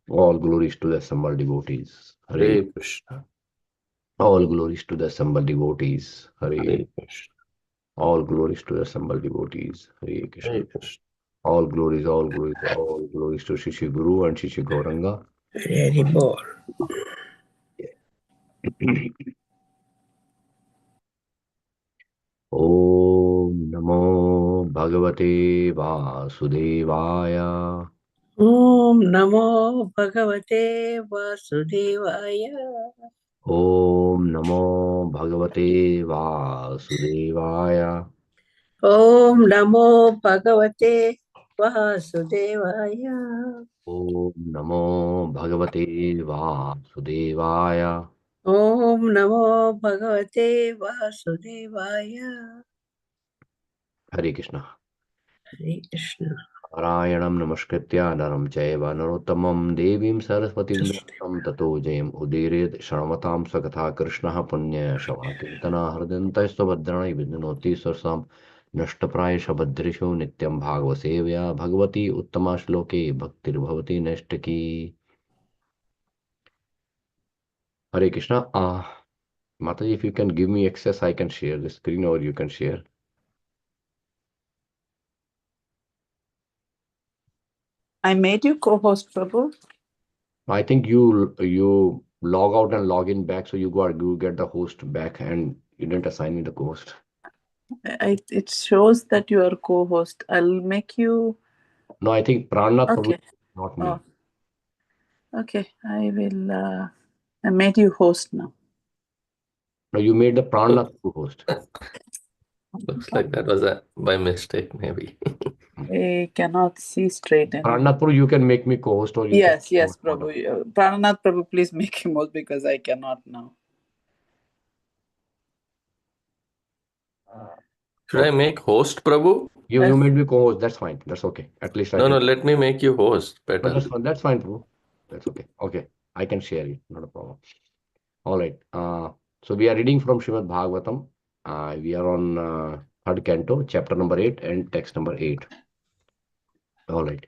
All glories to the assembled devotees. Hare Krishna. All glories to the assembled devotees. Hare. Hare Krishna. All glories to the assembled devotees. Hare Krishna. Hare Krishna. All glories to Shishi Guru and Shishi Gauranga. Hare Bol. Om Namo Bhagavate Vasudevaya. Om Namo Bhagavate Vasudevaya. Om Namo Bhagavate Vasudevaya. Om Namo Bhagavate Vasudevaya. Om Namo Bhagavate Vasudevaya. Om Namo Bhagavate Vasudevaya. Hare Krishna. Hare Krishna. Narayanam Namaskritya Naram Chaiva Narottamam Devim Saraswatim Vyasam Tato Jayam Udiret Sharamatam Sakatha Krishna Punya Shavakirtana Hardantaisto Bhadrani Vidnoti Sarsam Nashtaprayasha Bhadrisho Nityam Bhagavasevya Bhagavati Uttama Shloke Bhaktir Bhavati Nashtaki. Hare Krishna. Mataji, if you can give me access, I can share the screen or you can share. I made you co-host, Prabhu. I think you log out and log in back, so you get the host back, and you didn't assign me the host. It shows that you are co-host. I'll make you. No, I think Pranath, Okay. not me. Oh. Okay, I will. I made you host now. No, you made the Pranath host. Looks like that was by mistake, maybe. I cannot see straight anymore. Pranath, you can make me co-host, or you Yes, can. yes, Prabhu. Pranath, Prabhu, please make him host because I cannot now. Should I make host, Prabhu? You made me co-host. That's fine. That's okay. At least I No, can. no, let me make you host. No, Better. that's fine. That's fine, Prabhu. That's okay. Okay, I can share it. Not a problem. All right. So we are reading from Srimad Bhagavatam. We are on third canto, chapter number 8 and text number 8. All right.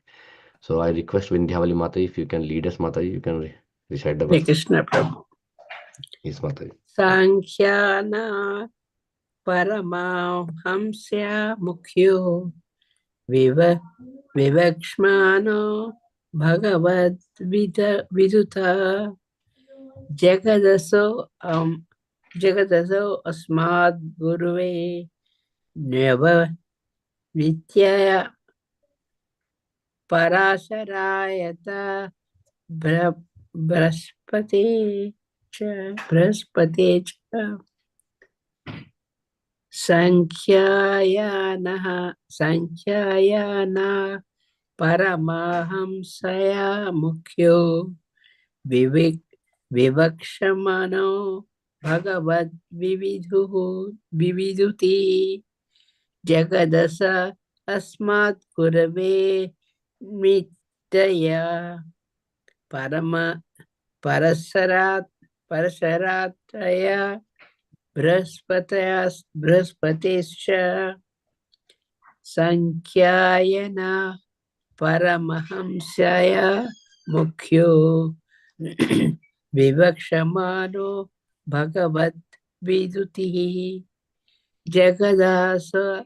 So I request Vindhyavali Mata, if you can lead us, Mata, you can recite the Hare verse. Krishna Prabhu. Yes, Mata. Sankhya Paramahamsya Mukhyo Vivakshmano Bhagavad Viduta Jagadaso Asmad Guruve Neva Vityaya Parasharayata Braspate cha Sankhayana Paramahamsaya Mukhyo Vivakshmano Bhagavad Vividuti Jagadasa Asmat Gurave Mitaya Parasharataya Brahspatescha Sankhayana Paramahamsaya Mukhyo Vivakshmano Bhagavad Vidutihi Jagadaso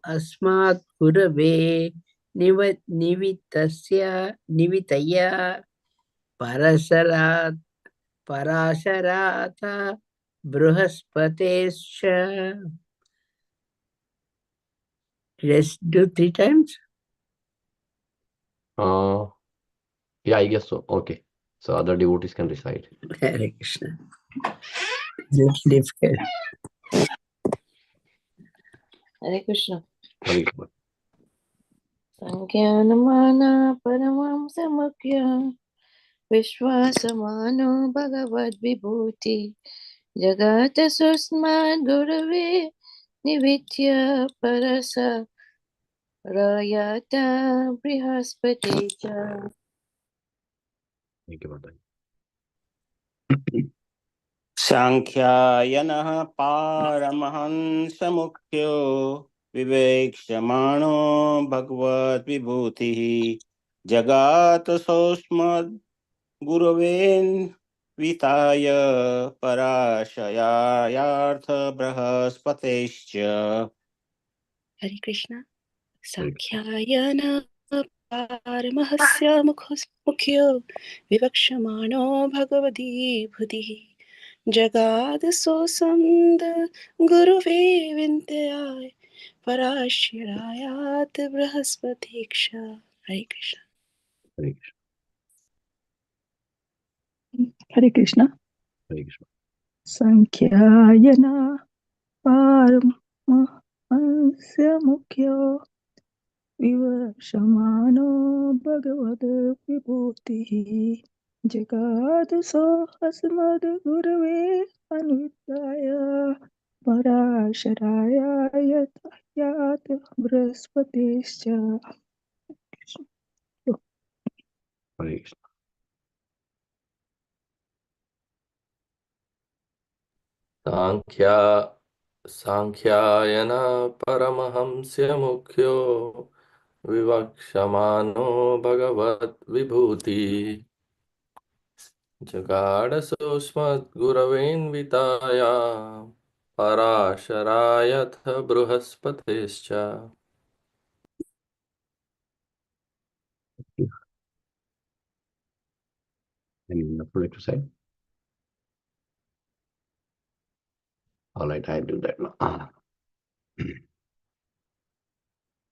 Asmat Gurave Nivitaya Parasharata Bruhaspatescha. Let's do 3 times. Yeah, I guess so. Okay. So other devotees can recite. Hare Krishna. Little difficult. Hare Krishna. Hare Krishna. Sankhyanamana paramam samakya Vishwasamano Bhagavad Vibhuti Jagata Susman Gurave Nivitya Parasa Rayata Brihaspati. Thank you, Mata. सांख्यायनः पारमहंसमुख्यो विवेक्ष्यमाणो भगवद्विभूतिः जगातसोऽस्मद्गुरवेन्विताय पराशयायार्थ बृहस्पतेश्च Hare Krishna. Hare Sakhyayana पारमहस्य मुख्यो विवक्षमाणो Bhagwati भूतिः जगादसोऽसंद गुरुवे विन्त्याय पराशरायात् बृहस्पतिक्षा हरे Krishna Krishna. Hare Krishna. Hare Krishna. Sankhyaayana paramahasya mukhyo vivashamano bhagavad vibhutihi jagadaso asmad gurave anvitaya parasharaya yat brihaspatescha. Hare Krishna. साङ्ख्यायन परमहंस्य मुख्यो विवक्षमानो भगवद्विभूति जगाडसोऽस्मद्गुरवेन्विताय पराशरायथ बृहस्पतिश्च Anyone would like to say? All right, I'll do that now.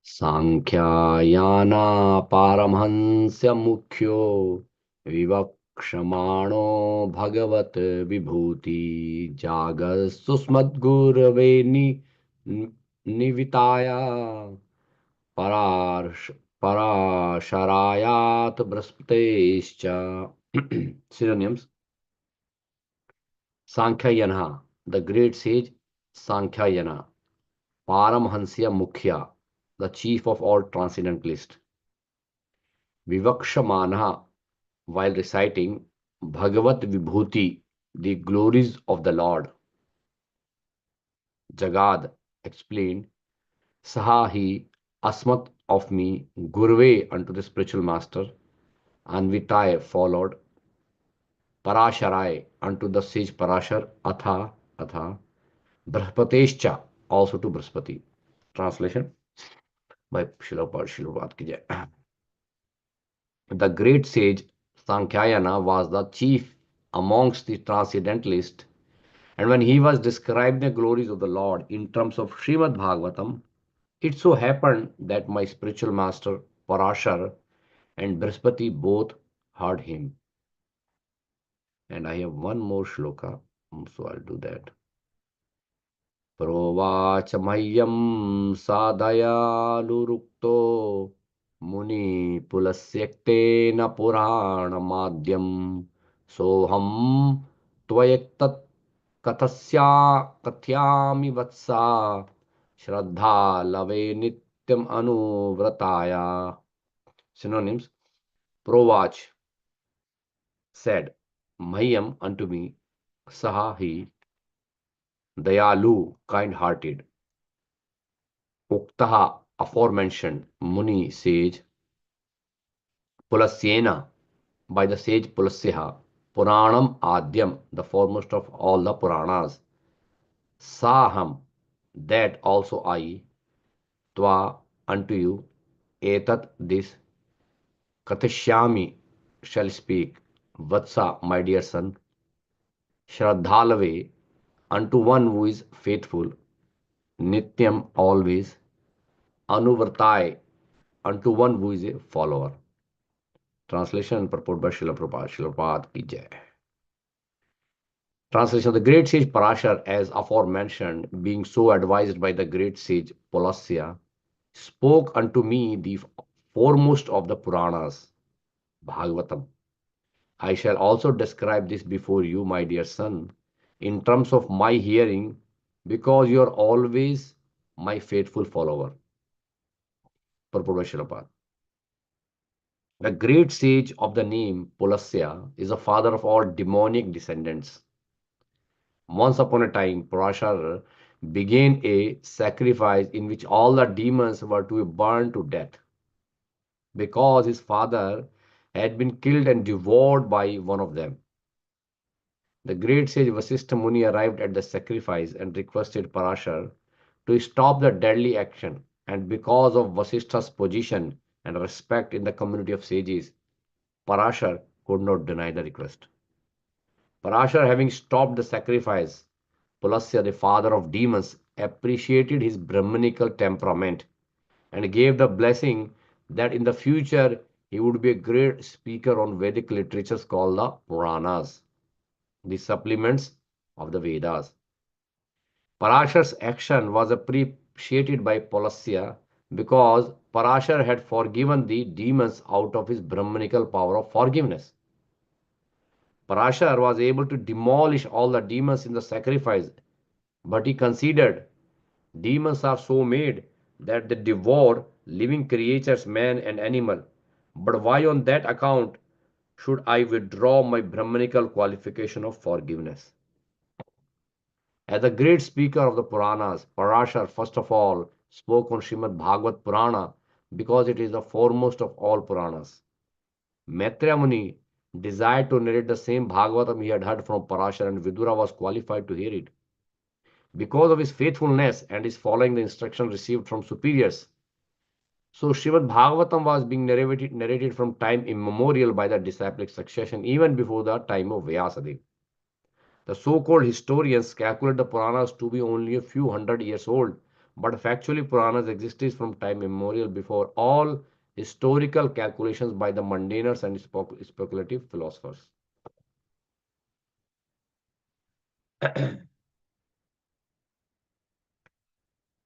Sankhyaayana paramhansya mukhyo vivakshamaano bhagavat vibhuti jagas susmadgurave nivitaya parash parasharayat braspatescha. Synonyms: Sankhayana, the great sage Sankhayana; Paramhansya Mukhya, the chief of all transcendentalists; Vivakshamana, while reciting Bhagavat Vibhuti, the glories of the Lord; Jagad, explained; Sahahi, Asmat, of me; Gurve, unto the spiritual master; Anvitai, followed; Parasharai, unto the sage Parashar; Atha, Brahspatescha, also to Braspati. Translation by Shilapad ki jai. The great sage Sankhayana was the chief amongst the transcendentalists, and when he was describing the glories of the Lord in terms of Srimad Bhagavatam, it so happened that my spiritual master Parashar and Brihaspati both heard him. And I have one more shloka, so I'll do that. प्रोवाच मह्यं सादयालुरुक्तो मुनिपुलस्यक्तेन पुराणमाद्यं सोऽहं त्वयेतत् कथयामि वत्सा श्रद्धालवे नित्यम् अनुव्रताया. Synonyms: Provach said, Mahyam, unto me; Saha, he; Dayalu, kind-hearted; Uktaha, aforementioned; Muni, sage; Pulasyena, by the sage Pulasya; Puranam Adyam, the foremost of all the Puranas; Saham, that also I; Tva, unto you; Etat, this; Katishyami, shall speak; Vatsa, my dear son; Shraddhalave, unto one who is faithful; Nityam, always; Anuvartai, unto one who is a follower. Translation and purport by Srila Prabhupada. Srila Prabhupada ki jai. Translation: The great sage Parashar, as aforementioned, being so advised by the great sage Pulasya, spoke unto me the foremost of the Puranas, Bhagavatam. I shall also describe this before you, my dear son, in terms of my hearing, because you are always my faithful follower. Purport by Srila Prabhupada. The great sage of the name Pulasya is the father of all demonic descendants. Once upon a time, Parashar began a sacrifice in which all the demons were to be burned to death. because his father had been killed and devoured by one of them. The great sage Vasishtha Muni arrived at the sacrifice and requested Parashar to stop the deadly action, and because of Vasishtha's position and respect in the community of sages, Parashar could not deny the request. Parashar, having stopped the sacrifice, Pulasya, the father of demons, appreciated his Brahmanical temperament and gave the blessing that in the future he would be a great speaker on Vedic literatures called the Puranas, the supplements of the Vedas. Parashar's action was appreciated by Pulasya because Parashar had forgiven the demons out of his Brahmanical power of forgiveness. Parashar was able to demolish all the demons in the sacrifice, but he considered demons are so made that they devour living creatures, man and animal. But why on that account should I withdraw my Brahmanical qualification of forgiveness? As a great speaker of the Puranas, Parashar first of all spoke on Srimad Bhagavat Purana because it is the foremost of all Puranas. Maitreya Muni desired to narrate the same Bhagavatam he had heard from Parashar, and Vidura was qualified to hear it. Because of his faithfulness and his following the instruction received from superiors, so Srimad Bhagavatam was being narrated from time immemorial by the disciplic succession, even before the time of Vyasadeva. The so-called historians calculate the Puranas to be only a few hundred years old, but factually Puranas existed from time immemorial before all historical calculations by the mundaners and speculative philosophers.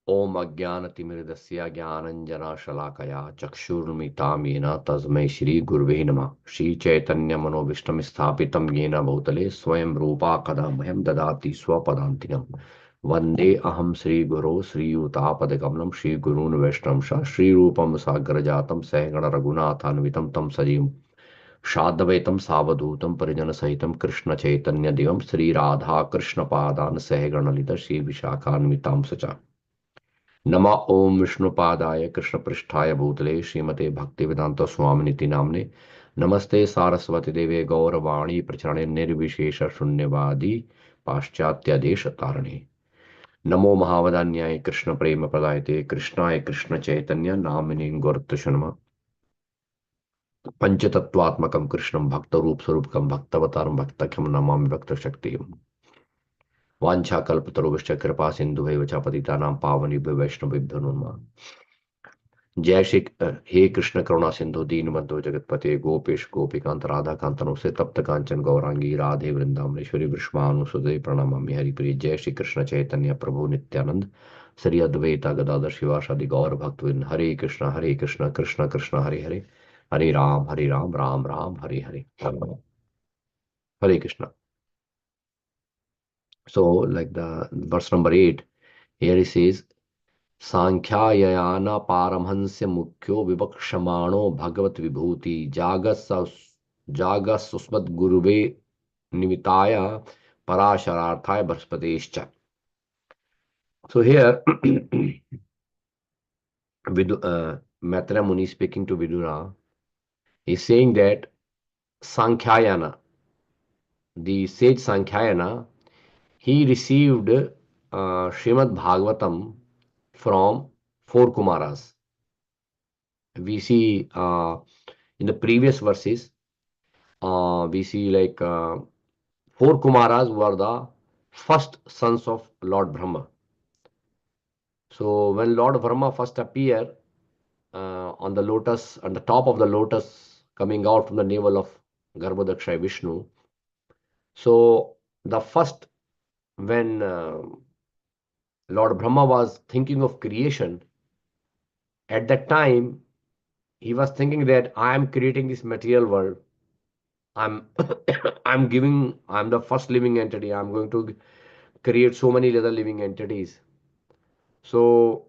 ओम अज्ञानतिमिरदस्य ज्ञानञ्जनशलाकया चक्षुरुन्मिलितं येन तस्मै श्रीगुरुवे नमः। श्रीचैतन्यमनोभीष्टं स्थापितं येन भूतले स्वयं रूपा कदा मह्यं ददाति स्वपदान्तिकम्। वन्दे अहं श्रीगुरो श्रीयुतापदकमलं श्रीगुरून् वैष्णवंश श्रीरूपं साग्रजातं सहगणरघुनाथान्वितं तं सजीवं शाद्वैतं सावधूतं परिजनसहितं कृष्णचैतन्यदेवं श्रीराधाकृष्णपादान् सहगणलित श्रीविशाखान्वितां सच। नमा ओम विष्णुपादाय कृष्णपृष्ठाय भूतले श्रीमते भक्तिवेदांत स्वामिनिति नामने नमस्ते सारस्वती देवे गौरवाणी प्रचरणे निर्विशेष शून्यवादी पाश्चात्य देश तारणे नमो महावदान्याय कृष्ण प्रेम प्रदायते कृष्णाय कृष्ण चैतन्य नामिने गौरतुषन्म पंचतत्वात्मकं कृष्णं भक्त रूप स्वरूपकं भक्तवतारं भक्तख्यं नमामि भक्त शक्ति वाञ्छाकल्पतरुश्च कृपा सिन्धुभैव च पतितानां पावनेभ्यो वैष्णवेभ्यो नमो नमः। जय श्री हे कृष्ण करुणा सिंधु दीनबंधु जगतपते गोपेश गोपिकांत राधा कांत से तप्त कांचन गौरांगी राधे वृंदावनेश्वरी वृषभानुसुदे प्रणमामि हरिप्रिय। जय श्री कृष्ण चैतन्य प्रभु नित्यानंद श्री अद्वैता गदाधर शिवासादि गौर भक्तवृंद। हरे कृष्ण कृष्ण कृष्ण हरे हरे हरे राम राम राम हरे हरे। हरे Krishna. So like the verse number 8, here it says सांख्यायना पारमहंस्य मुख्यो विवक्षमाणो भगवत विभूति जागस्सुस्मद् गुरुवे निमिताय पराशरार्थाय बृहस्पतिश्च। So here Maitreya Muni speaking to Vidura is saying that Sankhayana, the sage Sankhayana, he received Srimad Bhagavatam from four Kumaras. We see in the previous verses, we see like four Kumaras were the first sons of Lord Brahma. So when Lord Brahma first appeared on the lotus, on the top of the lotus, coming out from the navel of Garbhodakshay Vishnu, so the first, when Lord Brahma was thinking of creation, at that time he was thinking that I am creating this material world. I'm I'm the first living entity. I'm going to create so many other living entities. So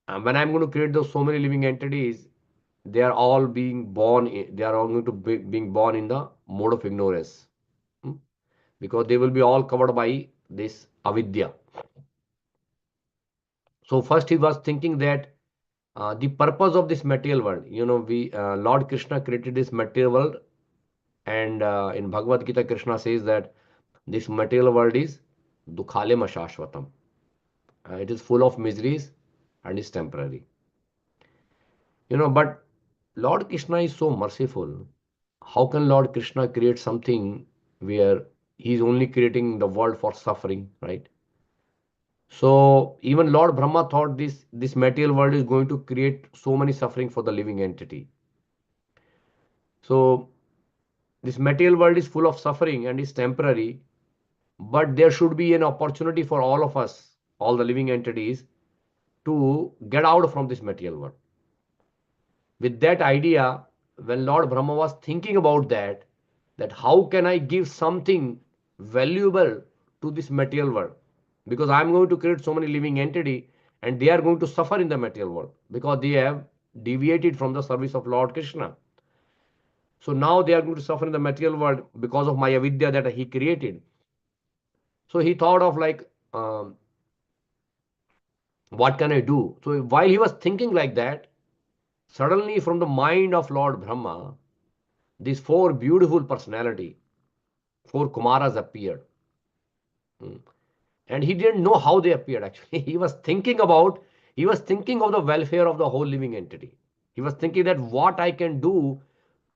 when I'm going to create those so many living entities, they are all being born. They are all going to be being born in the mode of ignorance, because they will be all covered by this avidya. So first he was thinking that the purpose of this material world. Lord Krishna created this material world, and in Bhagavad Gita, Krishna says that this material world is dukhalem ashashvatam. It is full of miseries and is temporary. But Lord Krishna is so merciful. How can Lord Krishna create something where he is only creating the world for suffering, right? So even Lord Brahma thought this material world is going to create so many suffering for the living entity. So this material world is full of suffering and is temporary, but there should be an opportunity for all of us, all the living entities, to get out from this material world. With that idea, when Lord Brahma was thinking about that how can I give something valuable to this material world? Because I'm going to create so many living entity and they are going to suffer in the material world because they have deviated from the service of Lord Krishna. So now they are going to suffer in the material world because of my avidya that he created. So he thought of like, what can I do? So while he was thinking like that, suddenly from the mind of Lord Brahma, these four beautiful personality, four Kumaras appeared. Hmm. And he didn't know how they appeared actually. He was thinking of the welfare of the whole living entity. He was thinking that what I can do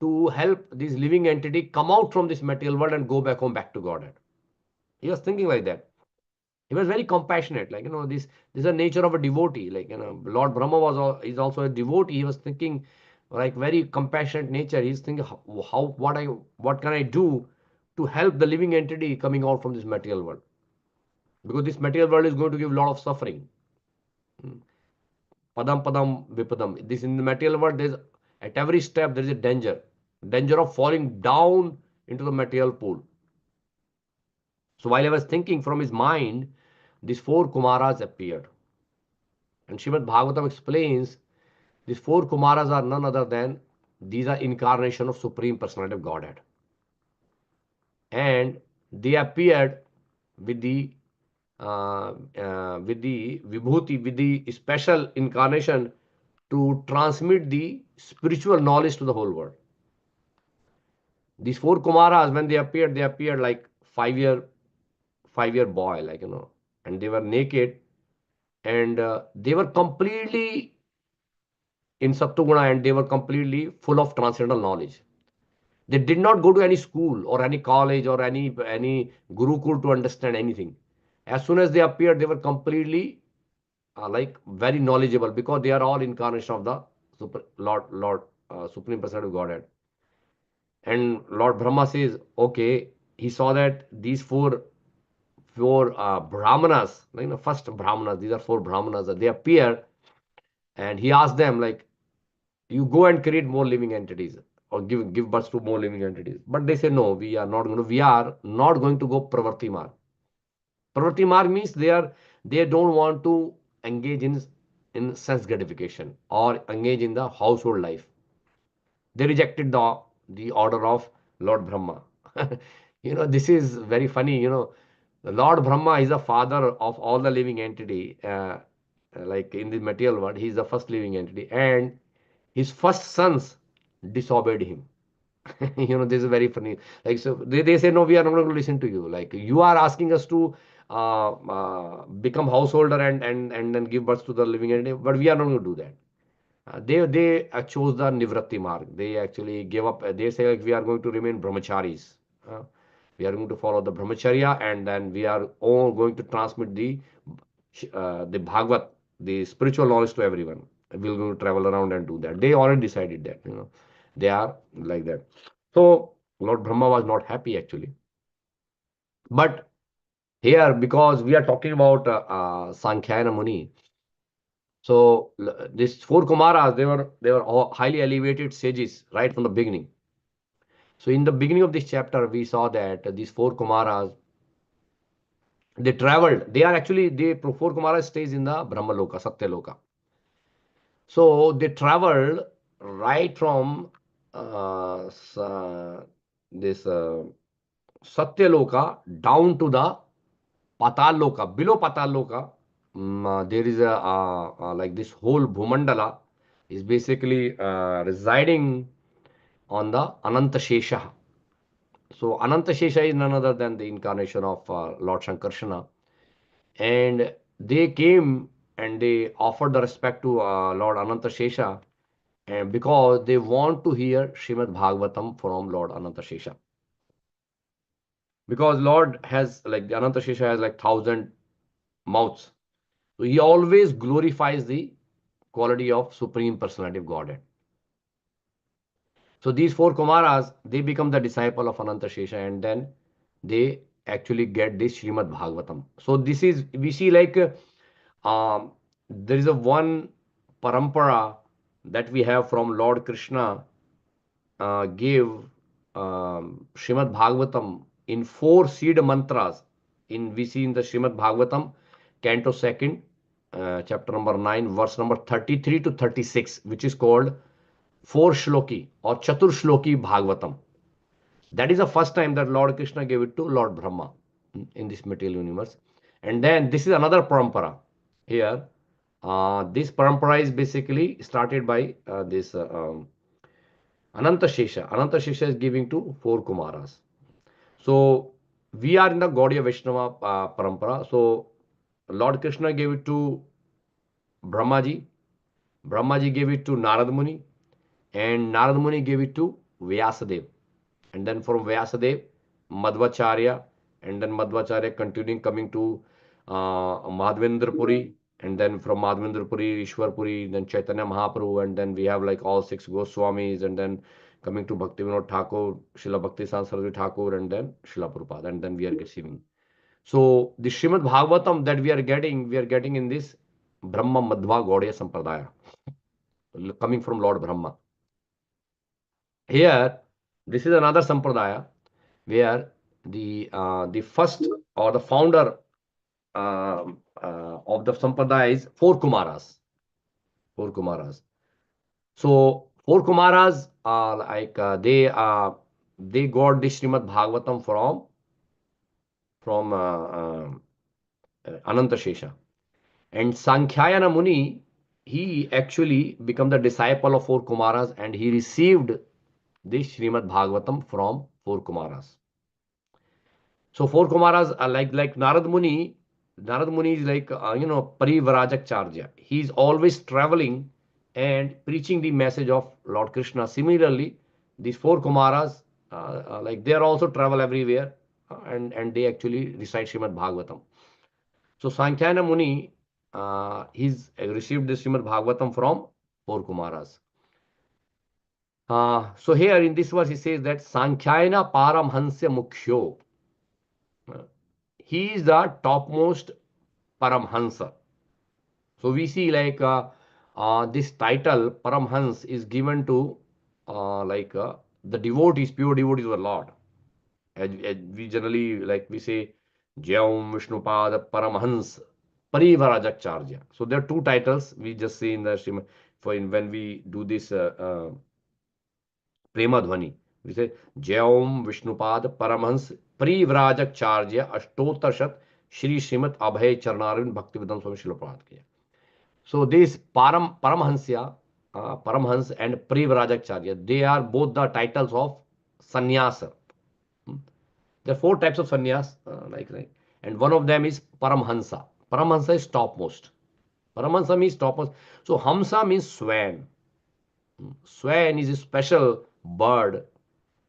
to help this living entity come out from this material world and go back home, back to Godhead. He was thinking like that. He was very compassionate, like this is the nature of a devotee. Like Lord Brahma is also a devotee. He was thinking like very compassionate nature. He's thinking what can I do to help the living entity coming out from this material world, because this material world is going to give a lot of suffering. Padam padam vipadam. This in the material world, there's at every step there is a danger of falling down into the material pool. So while I was thinking, from his mind, these four Kumaras appeared. And Srimad Bhagavatam explains these four Kumaras are none other than these are incarnation of Supreme Personality of Godhead. And they appeared with the vibhuti, with the special incarnation to transmit the spiritual knowledge to the whole world. These four Kumaras, when they appeared like five-year boy, like and they were naked, and they were completely in Sattuguna, and they were completely full of transcendental knowledge. They did not go to any school or any college or any gurukul to understand anything. As soon as they appeared, they were completely like very knowledgeable, because they are all incarnation of the Lord Supreme Personality of Godhead. And Lord Brahma says, okay, he saw that these four brahmanas, first brahmanas, these are four brahmanas, they appear, and he asked them like, you go and create more living entities or give birth to more living entities. But they say, no, we are not going to go pravarti marg. Pravarti marg means they don't want to engage in sense gratification or engage in the household life. They rejected the order of Lord Brahma. This is very funny. Lord Brahma is the father of all the living entity. Like in the material world, he is the first living entity, and his first sons disobeyed him. This is very funny. Like, so they say, no, we are not going to listen to you. Like, you are asking us to become householder and then give birth to the living entity, but we are not going to do that. They chose the Nivratti mark. They actually gave up. They say, like, we are going to remain brahmacharis. We are going to follow the brahmacharya, and then we are all going to transmit the Bhagavat, the spiritual knowledge to everyone. We're going to travel around and do that. They already decided that, they are like that. So Lord Brahma was not happy actually. But here, because we are talking about Sankhyana Muni, so these four Kumaras, they were all highly elevated sages right from the beginning. So in the beginning of this chapter, we saw that these four Kumaras, they traveled. The four Kumaras stays in the Brahma Loka, Satya Loka. So they traveled right from this Satya Loka down to the Patal Loka. Below Patal Loka, there is like this whole Bhumandala. is basically residing on the Ananta Shesha. So Ananta Shesha is none other than the incarnation of Lord Shankarshana. And they came and they offered the respect to Lord Ananta Shesha, and because they want to hear Srimad Bhagavatam from Lord Ananta Shesha. Because Lord has, like, the Ananta Shesha has like 1,000 mouths. So he always glorifies the quality of Supreme Personality of Godhead. So these four Kumaras, they become the disciple of Ananta Shesha, and then they actually get this Srimad Bhagavatam. So this is, we see like there is a one parampara that we have from Lord Krishna gave Srimad Bhagavatam in four seed mantras. We see in the Srimad Bhagavatam, Canto 2nd, chapter number 9, verse number 33 to 36, which is called four shloki or Chatur Shloki Bhagavatam. That is the first time that Lord Krishna gave it to Lord Brahma in this material universe. And then this is another parampara here. This parampara is basically started by this Ananta Shesha. Ananta Shesha is giving to four Kumaras. So we are in the Gaudiya Vaishnava parampara. So Lord Krishna gave it to Brahmaji. Brahmaji gave it to Narad Muni, and Narad Muni gave it to Vyasadev. And then from Vyasadev, Madhvacharya, and then Madhvacharya continuing coming to Madhvendra Puri, and then from Madhvendra Puri, Ishwar Puri, then Chaitanya Mahaprabhu, and then we have like all six Goswamis, and then coming to Bhaktivinoda Thakur, Srila Bhakti Saraswati Thakur, and then Srila Prabhupada, and then we are receiving. So the Srimad Bhagavatam that we are getting in this Brahma Madhva Gaudiya Sampradaya, coming from Lord Brahma. Here, this is another sampradaya where the first or the founder of the sampradaya is four Kumaras. Four Kumaras. So four Kumaras are like they got this Srimad Bhagavatam from Ananta Shesha. And Sankhyayana Muni, he actually became the disciple of four Kumaras, and he received this Srimad Bhagavatam from four Kumaras. So four Kumaras are like Narad Muni. Narad Muni is like Parivrajak Charya. He is always traveling and preaching the message of Lord Krishna. Similarly, these four Kumaras, like they are also travel everywhere, and they actually recite Srimad Bhagavatam. So Sankhya Muni, he's received this Srimad Bhagavatam from four Kumaras. So here in this verse, he says that Sankhyaina Paramhansya Mukhyo. He is the topmost Paramhansa. So we see like this title Paramhans is given to the devotees, pure devotees of the Lord. As we generally like we say Jayam Vishnupad Paramhans Parivarajacharya. So there are two titles we just see in the Srimad when we do this Prema Dhvani. We say Jayam Vishnupad Paramhans Parivrajacharya Ashtotarshat Shri Srimad Abhay Charnarvind Bhaktivedanta Swami Srila Prabhupada. So this Paramhansya, Paramhans and Parivrajacharya, they are both the titles of sannyasa. There are four types of sannyas, and one of them is Paramhansa. Paramhansa is topmost. Paramhansa means topmost. So Hamsa means swan. Swan is a special bird.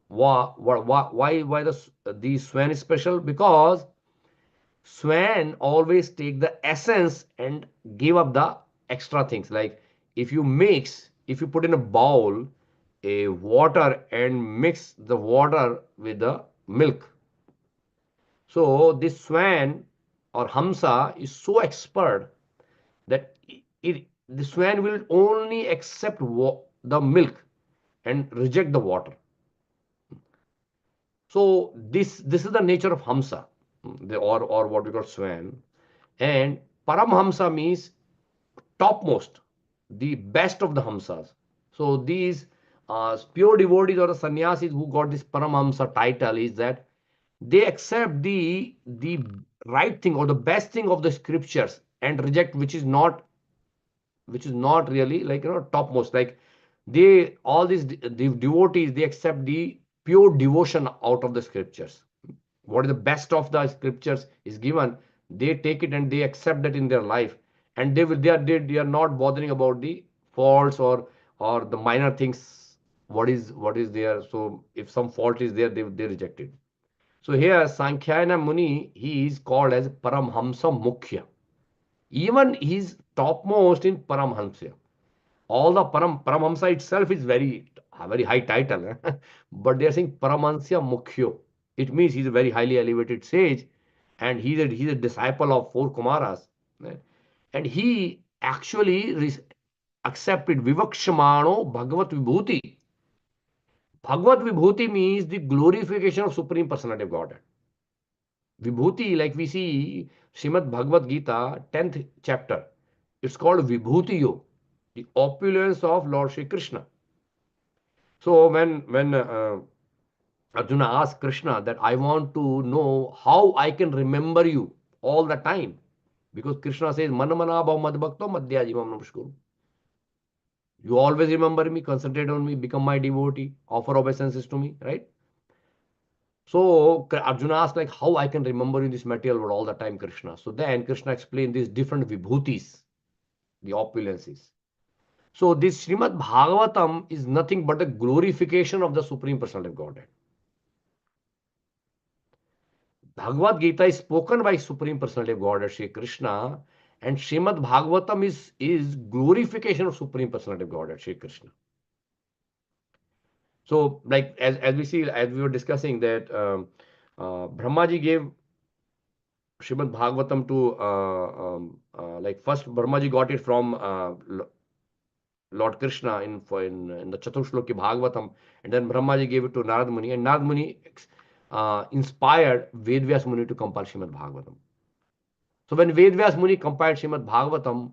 Why the swan is special? Because swan always take the essence and give up the extra things. Like if you put in a bowl a water and mix the water with the milk. So this swan or Hamsa is so expert that the swan will only accept the milk and reject the water. So this is the nature of Hamsa, or what we call swan. And Paramhamsa means topmost, the best of the Hamsas. So these pure devotees or the sannyasis who got this Paramhamsa title is that they accept the right thing or the best thing of the scriptures and reject which is not which is not really like topmost. Like they all these the devotees, they accept the pure devotion out of the scriptures. What is the best of the scriptures is given, they take it and they accept that in their life, and they are not bothering about the faults or the minor things. What is there? So if some fault is there, they reject it. So here Sankhya Muni, he is called as Paramhamsa Mukhya. Even he is topmost in Paramhamsa. All the Paramhamsa itself is very high title, but they are saying Paramahansa Mukhyo. It means he's a very highly elevated sage, and he's a disciple of four Kumaras, right? And he actually accepted Vivakshamano Bhagavat Vibhuti. Bhagavat Vibhuti means the glorification of Supreme Personality of Godhead. Vibhuti, like we see Srimad Bhagavad Gita, 10th chapter, it's called Vibhutiyo, the opulence of Lord Shri Krishna. So when Arjuna asked Krishna that I want to know how I can remember you all the time, because Krishna says Manamana Bhav Madbhakto Madhyajimam Namaskuru. You always remember me, concentrate on me, become my devotee, offer obeisances to me, right? So Arjuna asked like how I can remember in this material world all the time, Krishna. So then Krishna explained these different vibhutis, the opulences. So this Srimad Bhagavatam is nothing but a glorification of the Supreme Personality of Godhead. Bhagavad Gita is spoken by Supreme Personality of Godhead, Shri Krishna, and Srimad Bhagavatam is glorification of Supreme Personality of Godhead, Shri Krishna. So, like as we see, as we were discussing that Brahmaji gave Srimad Bhagavatam to like first Brahmaji got it from Lord Krishna in the Chaturshloki Bhagavatam, and then Brahmaji gave it to Narad Muni, and Narad Muni inspired Vedvyas Muni to compile Srimad Bhagavatam. So when Vedvyas Muni compiled Srimad Bhagavatam,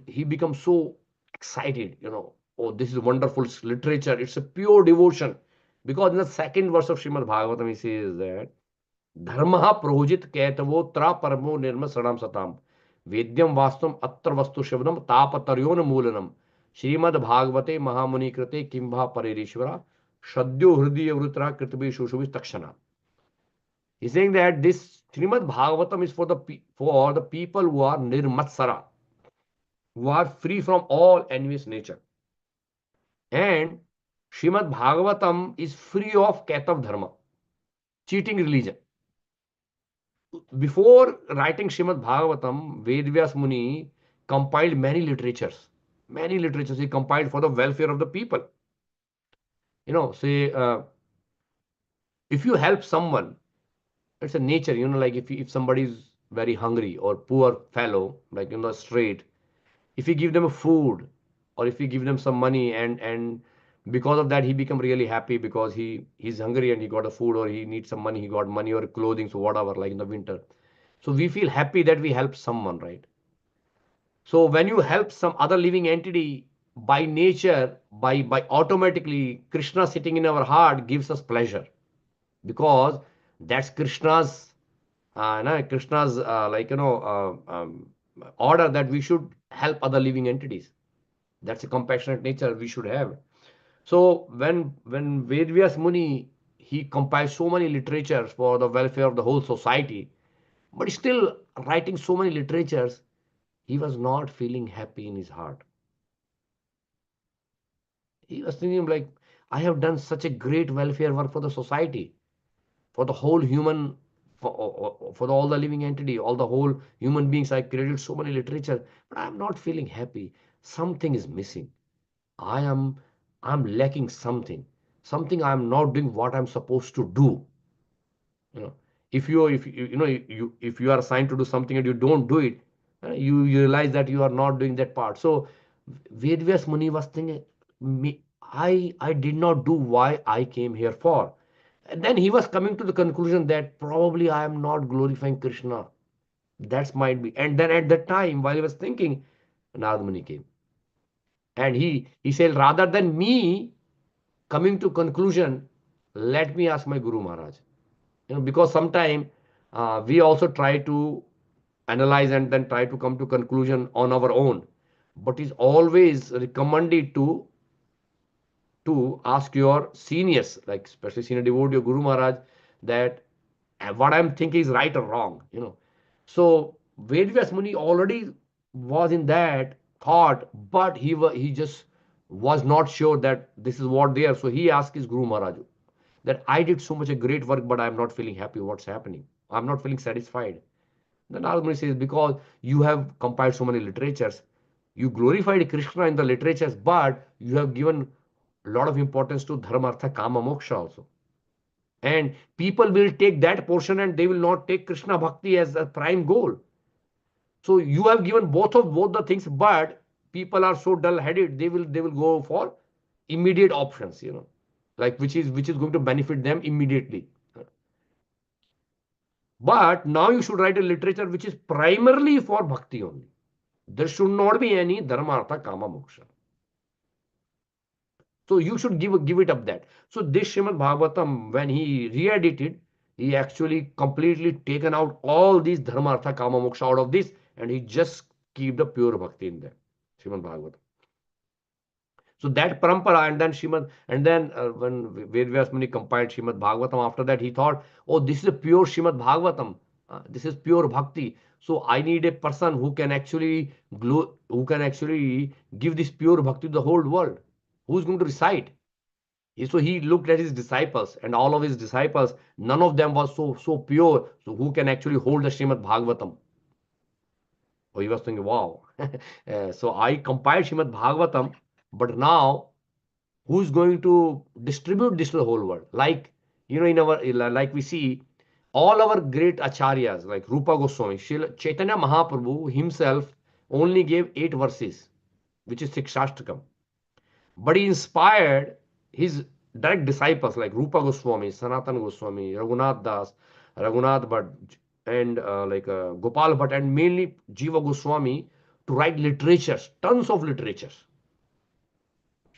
he became so excited, oh, this is wonderful literature, it's a pure devotion. Because in the second verse of Srimad Bhagavatam, he says that Dharmaha prohujit kaitavo tra paramo nirma saram satam Vedyam vastam atra vastu shavnam tapataryon moolanam Srimad Bhagavate Mahamuni krate kimbha paririshvara Shadyo hridiya vrutra kritvi shushuvis takshana. He's saying that this Srimad Bhagavatam is for the people who are nirmatsara, who are free from all envious nature. And Srimad Bhagavatam is free of Kaitav Dharma, cheating religion. Before writing Srimad Bhagavatam, Vedvyas Muni compiled many literatures. Many literatures he compiled for the welfare of the people. Say, if you help someone, it's a nature, like if somebody is very hungry or poor fellow, like in the street, if you give them a food or if you give them some money and because of that he become really happy because he's hungry and he got a food, or he needs some money, he got money or clothing, so whatever, like in the winter. So we feel happy that we help someone, right? So when you help some other living entity, by nature, by automatically, Krishna sitting in our heart gives us pleasure, because that's Krishna's Krishna's order that we should help other living entities. That's a compassionate nature we should have. So when Vedvyas Muni, he compiled so many literatures for the welfare of the whole society, but still writing so many literatures, he was not feeling happy in his heart. He was thinking like, I have done such a great welfare work for the society, for the whole human, for all the living entity, all the whole human beings. I created so many literature, but I'm not feeling happy. Something is missing. I'm lacking something. Something I'm not doing what I'm supposed to do. You know, if you are assigned to do something and you don't do it, you realize that you are not doing that part. So Vedvyas Muni was thinking, I did not do why I came here for. And then he was coming to the conclusion that probably I am not glorifying Krishna. That might be. And then at that time, while he was thinking, Narad Muni came. And he said, rather than me coming to conclusion, let me ask my Guru Maharaj. Because sometime we also try to analyze and then try to come to conclusion on our own. but is always recommended to ask your seniors, like especially senior devotee or Guru Maharaj, that what I'm thinking is right or wrong. So Vedvyas Muni already was in that thought, but he just was not sure that this is what they are. So he asked his Guru Maharaj that I did so much a great work, but I'm not feeling happy. What's happening? I'm not feeling satisfied. Then Narad Muni says, because you have compiled so many literatures, you glorified Krishna in the literatures, but you have given a lot of importance to dharma, artha, kama, moksha also. And people will take that portion and they will not take Krishna bhakti as a prime goal. So you have given both the things, but people are so dull-headed, they will go for immediate options, like which is going to benefit them immediately. But now you should write a literature which is primarily for bhakti only. There should not be any dharma, artha, kama, moksha. So you should give it up that. So this Srimad Bhagavatam, when he re-edited, he actually completely taken out all these dharma, artha, kama, moksha out of this, and he just keep the pure bhakti in there. Srimad Bhagavatam. So that parampara, and then when Vedvyas Muni compiled Srimad Bhagavatam, after that he thought, oh, this is a pure Srimad Bhagavatam. This is pure bhakti. So I need a person who can actually give this pure bhakti to the whole world. Who's going to recite? So he looked at his disciples, and all of his disciples, none of them was so pure. So who can actually hold the Srimad Bhagavatam? Oh, he was thinking, wow. So I compiled Srimad Bhagavatam, but now who's going to distribute this to the whole world? In our, like we see all our great acharyas like Rupa Goswami, Chaitanya Mahaprabhu himself only gave 8 verses, which is Sikshashtakam. But he inspired his direct disciples like Rupa Goswami, Sanatan Goswami, Raghunath Das, Raghunath Bhatt, and Gopal Bhatt, and mainly Jiva Goswami to write literatures, tons of literatures.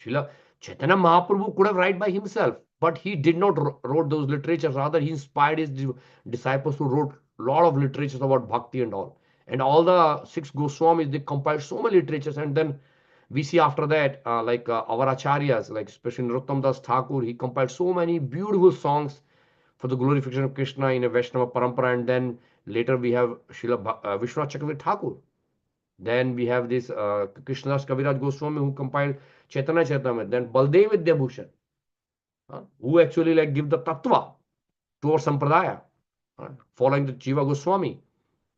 Srila Chaitanya Mahaprabhu could have write by himself, but he did not wrote those literatures. Rather, he inspired his disciples who wrote a lot of literatures about bhakti and all. And all the 6 Goswamis, they compiled so many literatures. And then we see after that, our acharyas, like especially Narottam Das Thakur, he compiled so many beautiful songs for the glorification of Krishna in a Vaishnava parampara. And then later we have Srila Vishwanath Chakravarti Thakur. Then we have this Krishnadas Kaviraj Goswami who compiled Chaitanya Charitamrita. Then Baldev Vidyabhushan, who actually like give the tattva to our sampradaya, following the Jiva Goswami.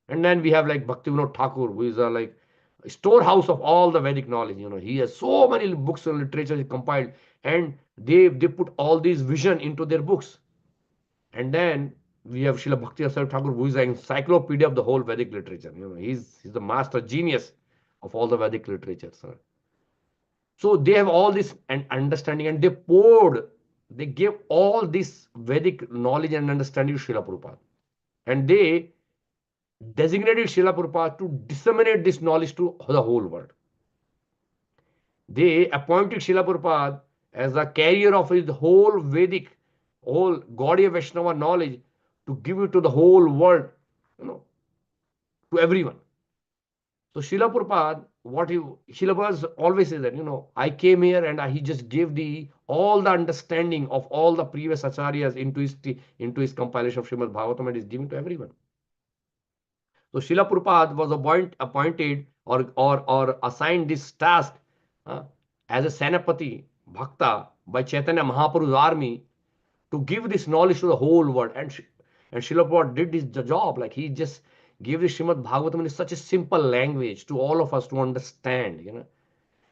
And then we have like Bhaktivinoda Thakur, who is like a storehouse of all the Vedic knowledge. He has so many books and literature he compiled, and they put all these vision into their books. And then we have Srila Bhakti Rasar Thakur, who is an encyclopedia of the whole Vedic literature. He's the master genius of all the Vedic literature. Sir. So they have all this and understanding, and they gave all this Vedic knowledge and understanding to Srila Prabhupada. And they designated Srila Prabhupada to disseminate this knowledge to the whole world. They appointed Srila Prabhupada as a carrier of his whole Vedic, whole Gaudiya Vaishnava knowledge to give it to the whole world, to everyone. So Srila Prabhupada, Srila Prabhupada always says that, I came here and he just gave all the understanding of all the previous acharyas into his compilation of Srimad Bhagavatam, and is giving to everyone. So Srila Prabhupada was appointed or assigned this task as a Senapati Bhakta by Chaitanya Mahaprabhu's army to give this knowledge to the whole world. And Srila Prabhupada did this job. Like he just gave the Srimad Bhagavatam in such a simple language to all of us to understand.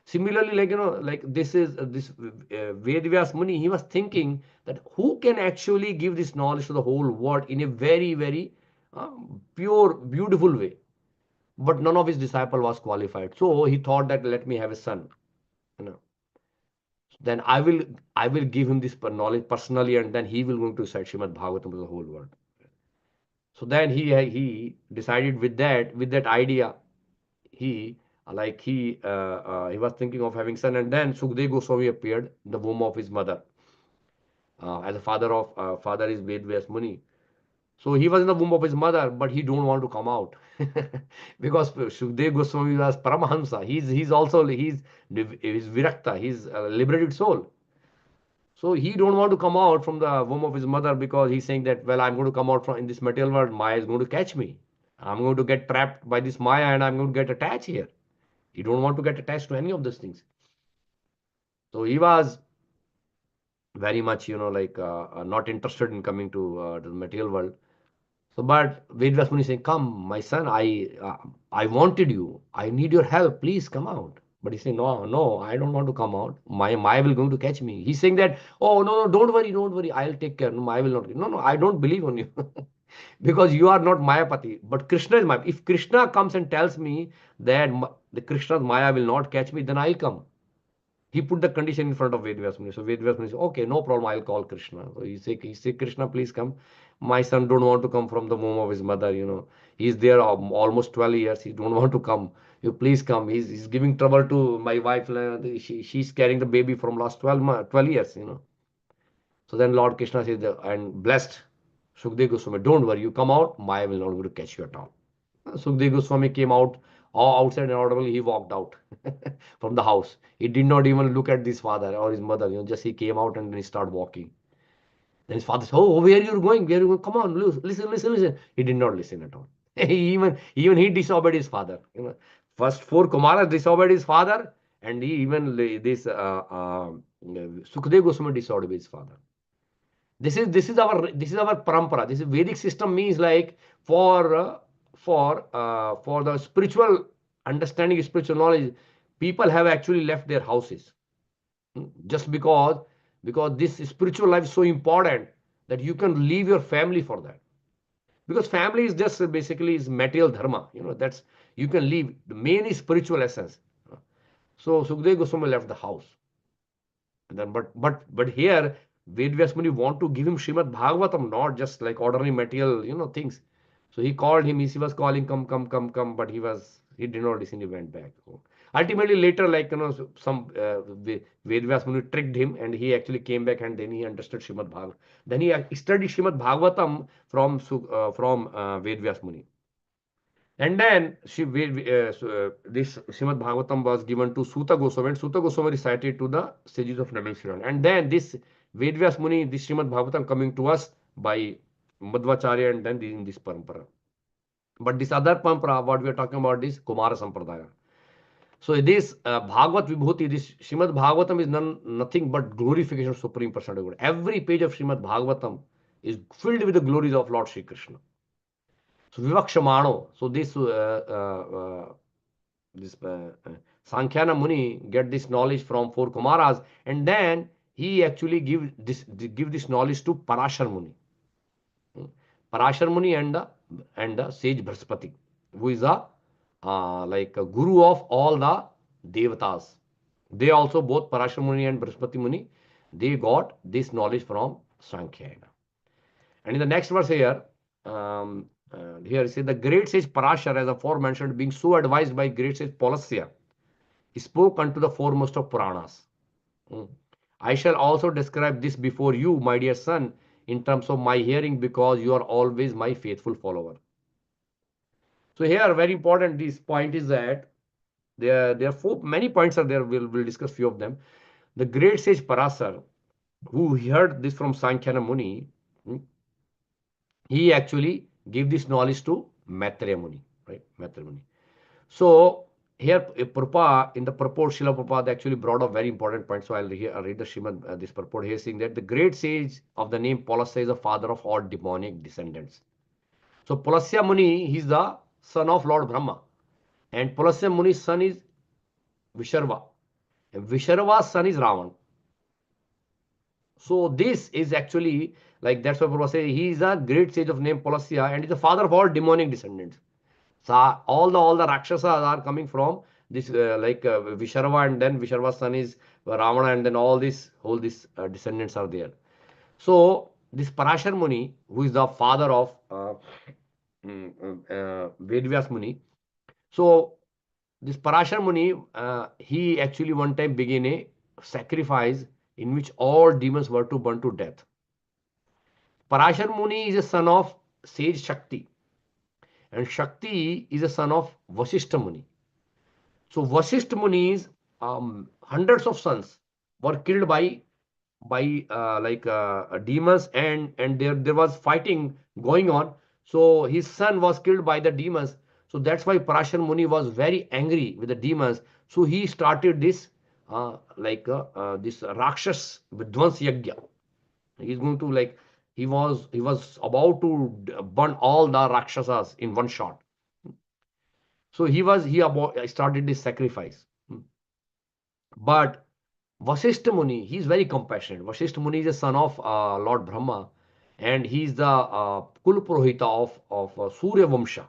Similarly, like this Vedvyas Muni, he was thinking that who can actually give this knowledge to the whole world in a very, very pure, beautiful way. But none of his disciple was qualified. So he thought that let me have a son. Then I will give him this knowledge personally, and then he will going to recite Srimad Bhagavatam to the whole world. So then he decided with that idea, he was thinking of having son, and then Sukdev Goswami appeared in the womb of his mother. As a father is Vedvyas Muni. So he was in the womb of his mother, but he don't want to come out because Shukdev Goswami was Paramahamsa. He's also he's Virakta. He's a liberated soul. So he don't want to come out from the womb of his mother because he's saying that, well, I'm going to come out from in this material world. Maya is going to catch me. I'm going to get trapped by this Maya and I'm going to get attached here. He don't want to get attached to any of those things. So he was very much, like not interested in coming to the material world. So, but Vedvas Muni saying, "Come, my son, I wanted you. I need your help. Please come out." But he saying, "No, no, I don't want to come out. My Maya will going to catch me." He's saying that, "Oh no, no, don't worry, don't worry. I'll take care. No, Maya will not. No, no, I don't believe on you because you are not Mayapati. But Krishna is Maya. If Krishna comes and tells me that the Krishna's Maya will not catch me, then I'll come." He put the condition in front of Vedvyas Muni. So Vedvyas Muni said, okay, no problem, I'll call Krishna. So he say, Krishna, please come. My son don't want to come from the womb of his mother. He's there almost 12 years. He don't want to come. You please come. He's giving trouble to my wife. She's carrying the baby from last 12 years. So then Lord Krishna says, and blessed Shukdev Goswami, don't worry, you come out, Maya will not going to catch you at all. Sukdev Goswami came out, all outside and audibly, he walked out from the house. He did not even look at his father or his mother, just he came out and then he started walking. Then his father said, "Oh, where are you going? Where are you going? Come on, listen, listen, listen." He did not listen at all. Even he disobeyed his father. First four Kumaras disobeyed his father, and he even this Sukdev Goswami disobeyed his father. This is our parampara. This is Vedic system means like for the spiritual understanding, spiritual knowledge, people have actually left their houses. Just because this spiritual life is so important that you can leave your family for that. Because family is just basically is material dharma. That's you can leave. The main is spiritual essence. So Sukdev Goswami left the house. And then, but here Vedvyas Muni want to give him Srimad Bhagavatam, not just like ordinary material, things. So he called him. He was calling, come, come, come, come, but he did not listen. He went back. So ultimately, later, some Vedvyas Muni tricked him, and he actually came back, and then he understood Srimad Bhagavatam. Then he studied Srimad Bhagavatam from Vedvyas Muni. And then this Srimad Bhagavatam was given to Suta Goswami, and Suta Goswami recited to the sages of Namaskaran. And then this Vedvyas Muni, this Srimad Bhagavatam coming to us by Madhvacharya and then in this parampara. But this other parampara, what we are talking about is Kumara Sampradaya. So this Bhagavat Vibhuti, this Srimad Bhagavatam is nothing but glorification of Supreme Personality of God. Every page of Srimad Bhagavatam is filled with the glories of Lord Sri Krishna. So Vivakshamano. So this Sankhya Muni get this knowledge from four Kumaras, and then he actually give this knowledge to Parashar Muni. Parashar Muni and the sage Brihaspati, who is a like a guru of all the devatas. They also, both Parashar Muni and Brihaspati Muni, they got this knowledge from Sankhya. And in the next verse here, here it says, the great sage Parashar, as aforementioned, being so advised by great sage Pulasya, spoke unto the foremost of Puranas. I shall also describe this before you, my dear son, in terms of my hearing, because you are always my faithful follower. So here, very important, this point is that there are many points are there. We'll discuss few of them. The great sage Parasar, who heard this from Sankhya Muni, he actually gave this knowledge to Maitreya Muni, right? Maitreya Muni. So here, Prabhupada, in the purport, Srila Prabhupada actually brought up very important point. So I'll read the Srimad, this purport here, saying that the great sage of the name Pulasya is the father of all demonic descendants. So Pulasya Muni, he's the son of Lord Brahma, and Pulasya Muni's son is Visharva, and Visharva's son is Ravan. So this is actually like, that's why Prabhupada says he is a great sage of name Pulasya and is the father of all demonic descendants. So all the Rakshasas are coming from this Visharva, and then Visharva's son is Ravana, and then all these descendants are there. So this Parashar Muni, who is the father of Vedvyas Muni. So this Parashar Muni, he actually one time began a sacrifice in which all demons were to burn to death. Parashar Muni is a son of sage Shakti, and Shakti is a son of Vasishtha Muni. So Vasishtha Muni's hundreds of sons were killed by demons, and there was fighting going on. So his son was killed by the demons. So that's why Parashar Muni was very angry with the demons. So he started this Rakshas Vidwans Yagya. He's going to like he was about to burn all the Rakshasas in one shot. So he started this sacrifice. But Vasishtha Muni, he's very compassionate. Vasishtha Muni is a son of Lord Brahma, and he's the Kul Purohita of Surya Vamsha,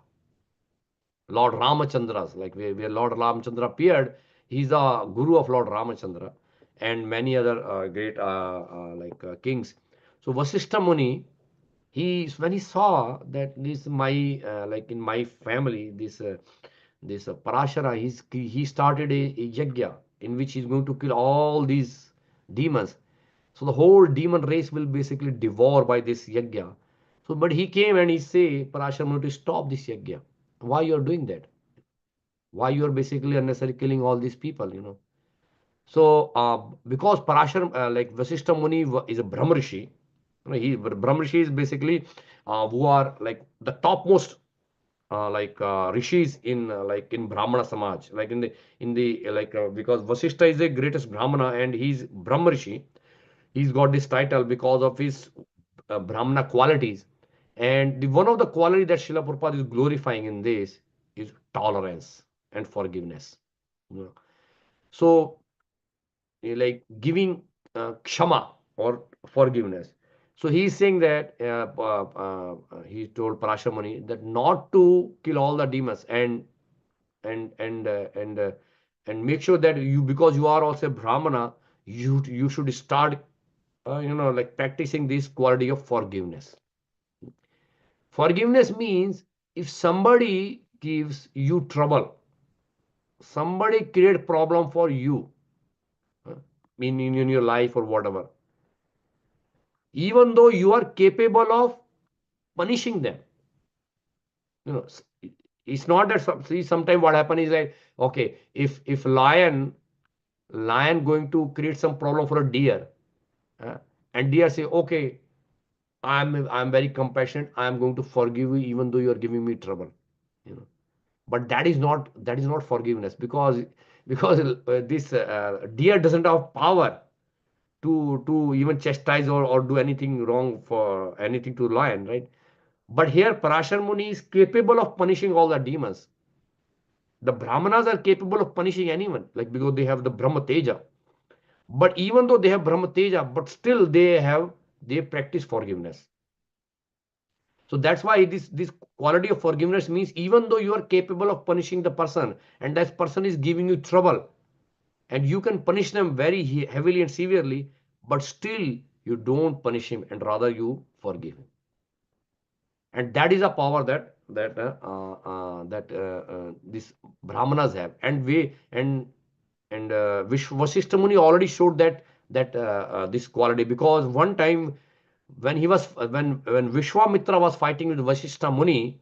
Lord Ramachandra's. Like where Lord Ramachandra appeared, he's the guru of Lord Ramachandra and many other great kings. So Vasishtha Muni, when he saw that this my like in my family this Parashara, he started a yajna in which he's going to kill all these demons. So the whole demon race will basically devour by this yajna. So, but he came and he say, Parashara Muni, to stop this yajna. Why you are doing that? Why you are basically unnecessarily killing all these people? So, because Parashar, like Vasishtha Muni is a Brahmrishi, Brahmrishi is basically who are like the topmost rishis in Brahmana Samaj, like in the because Vasishtha is the greatest Brahmana and he's Brahmrishi. He's got this title because of his Brahmana qualities. And one of the quality that Srila Prabhupada is glorifying in this is tolerance and forgiveness. You know. So, like giving kshama or forgiveness. So he's saying that he told Parashamani that not to kill all the demons and and uh, and uh, and make sure that you, because you are also a Brahmana, you should start like practicing this quality of forgiveness. Forgiveness means if somebody gives you trouble, somebody create problem for you uh, in your life or whatever, even though you are capable of punishing them. you know s- it's not that see, sometimes what happen is like, okay, if lion going to create some problem for a deer, uh, and deer say, okay, I'm very compassionate, I'm going to forgive you even though you are giving me trouble. you know but that is not forgiveness, because this deer doesn't have power to even chastise or do anything wrong for anything to lion, right? But here Parashar Muni is capable of punishing all the demons. The Brahmanas are capable of punishing anyone, like because they have the Brahma Teja. But even though they have Brahma Teja, but still they practice forgiveness. So that's why this quality of forgiveness means even though you are capable of punishing the person and that person is giving you trouble, and you can punish them very heavily and severely, but still you don't punish him and rather you forgive him. And that is a power that these Brahmanas have, and Vasishtha Muni already showed that this quality, because one time when Vishwamitra was fighting with Vasishtha Muni,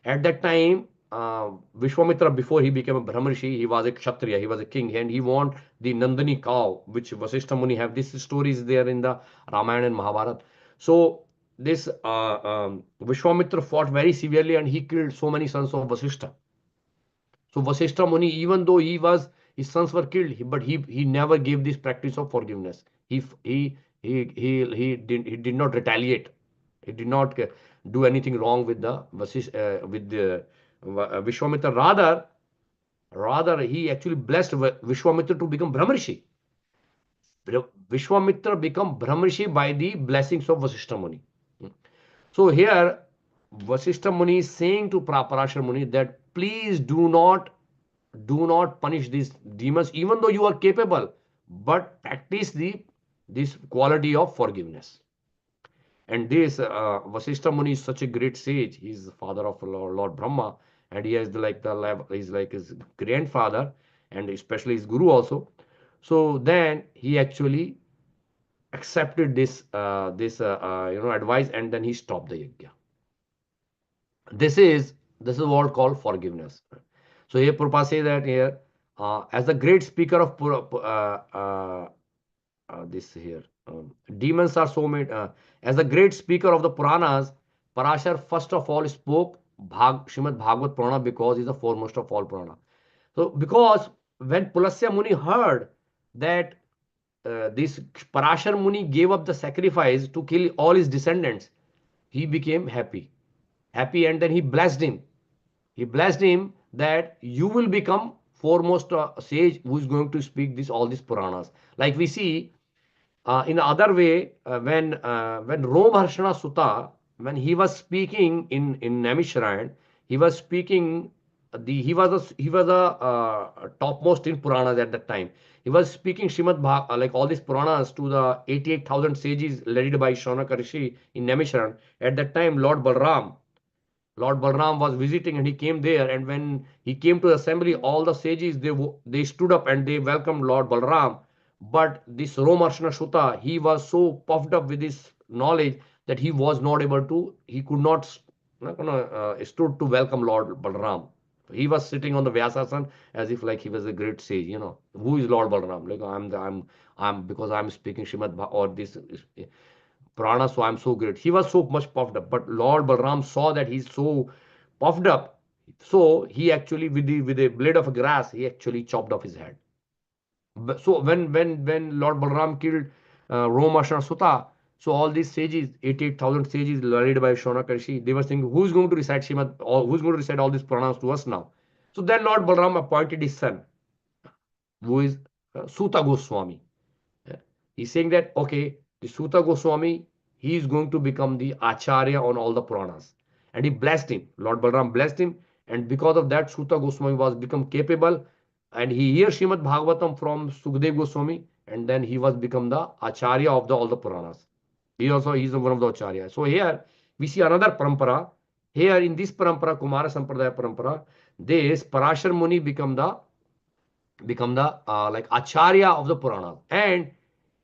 at that time, Vishwamitra, before he became a Brahmarishi, he was a Kshatriya, he was a king, and he want the Nandani cow, which Vasishtha Muni have. This story is there in the Ramayana and Mahabharata. So this Vishwamitra fought very severely and he killed so many sons of Vasishtha. So Vasishtha Muni, even though his sons were killed, but he never gave this practice of forgiveness. He did not retaliate. He did not do anything wrong with the Vishwamitra. Rather he actually blessed Vishwamitra to become Brahmarishi. Vishwamitra become Brahmarishi by the blessings of Vasishtha Muni. So here Vasishtha Muni is saying to Parashar Muni that please do not punish these demons, even though you are capable, but practice this quality of forgiveness. And this Vasishtha Muni is such a great sage. He's the father of Lord Brahma, and he has he's like his grandfather, and especially his guru also. So then he actually accepted this advice, and then he stopped the yajna. This is what called forgiveness. So here Prabhupada says that here, as the great speaker of this here, demons are so many. As the great speaker of the Puranas, Parashar first of all spoke Srimad Bhagavad Purana because he is the foremost of all Purana. So because when Pulasya Muni heard that this Parashar Muni gave up the sacrifice to kill all his descendants, he became happy. Happy, and then he blessed him. He blessed him that you will become foremost sage who is going to speak this all these Puranas. Like we see in the other way, when Romharshana Sutta, when he was speaking in Naimisharayana, he was speaking he was a topmost in Puranas at that time. He was speaking like all these Puranas to the 88,000 sages led by Shaunaka Rishi in Naimisharayana. At that time, Lord Balram was visiting and he came there. And when he came to the assembly, all the sages they stood up and they welcomed Lord Balram. But this Romarshana Shuta, he was so puffed up with his knowledge that he was not able to, he could not stood to welcome Lord Balram. He was sitting on the Vyasasan as if like he was a great sage. Who is Lord Balram? Like I'm because I'm speaking or this Prana, so I'm so great. He was so much puffed up. But Lord Balram saw that he's so puffed up. So he actually, with a blade of grass, he actually chopped off his head. So when Lord Balram killed Romashana Sutta, so all these sages, 88,000 sages led by Shaunaka Rishi, they were thinking, who's going to recite Shrimad, or who's going to recite all these Puranas to us now? So then Lord Balram appointed his son, who is Suta Goswami. He's saying that, okay, the Suta Goswami, he is going to become the Acharya on all the Puranas. And he blessed him. Lord Balram blessed him. And because of that, Suta Goswami was become capable. And he hears Srimad Bhagavatam from Sukdev Goswami. And then he was become the Acharya of all the Puranas. He also is one of the Acharya. So here we see another parampara. Here in this parampara, Kumara Sampradaya parampara, this Parashar Muni become the like Acharya of the Puranas. And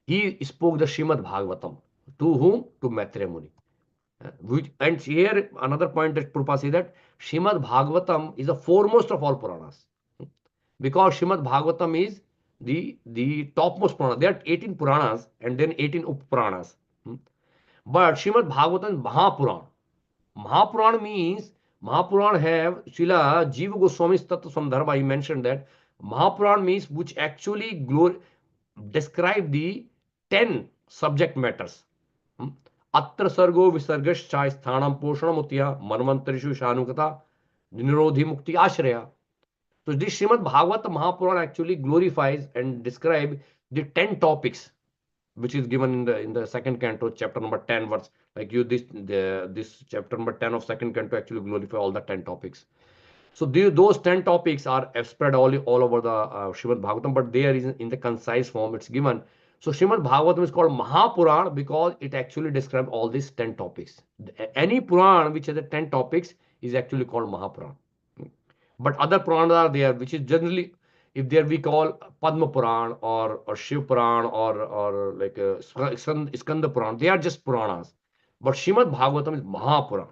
he spoke the Srimad Bhagavatam. To whom? To Maitreya Muni. And here another point that Prabhupada says that Srimad Bhagavatam is the foremost of all Puranas. Because Srimad Bhagavatam is the topmost Purana. There are 18 Puranas and then 18 Up-Puranas. But Srimad Bhagavatam is Mahapuran. Mahapuran means Mahapuran have Srila Jiva Goswami's Tattva Sandarbha. He mentioned that Mahapuran means which actually describe the 10 subject matters. Atra sargo visargascha sthanam poshanamutya manvantrishu shanukata nirodhi mukti ashraya. So this Srimad Bhagavata Mahapuran actually glorifies and describe the 10 topics which is given in the second canto, chapter number 10 verse. Like this chapter number 10 of second canto actually glorify all the 10 topics. So those 10 topics are spread all over the Srimad Bhagavatam, but there is in the concise form it's given. So Srimad Bhagavatam is called Mahapuran because it actually describes all these 10 topics. Any Puran which has the 10 topics is actually called Mahapuran. But other Puranas are there, which is generally, if there we call Padma Puran or Shiv Puran or like Skanda Puran, they are just Puranas. But Srimad Bhagavatam is Mahapuran.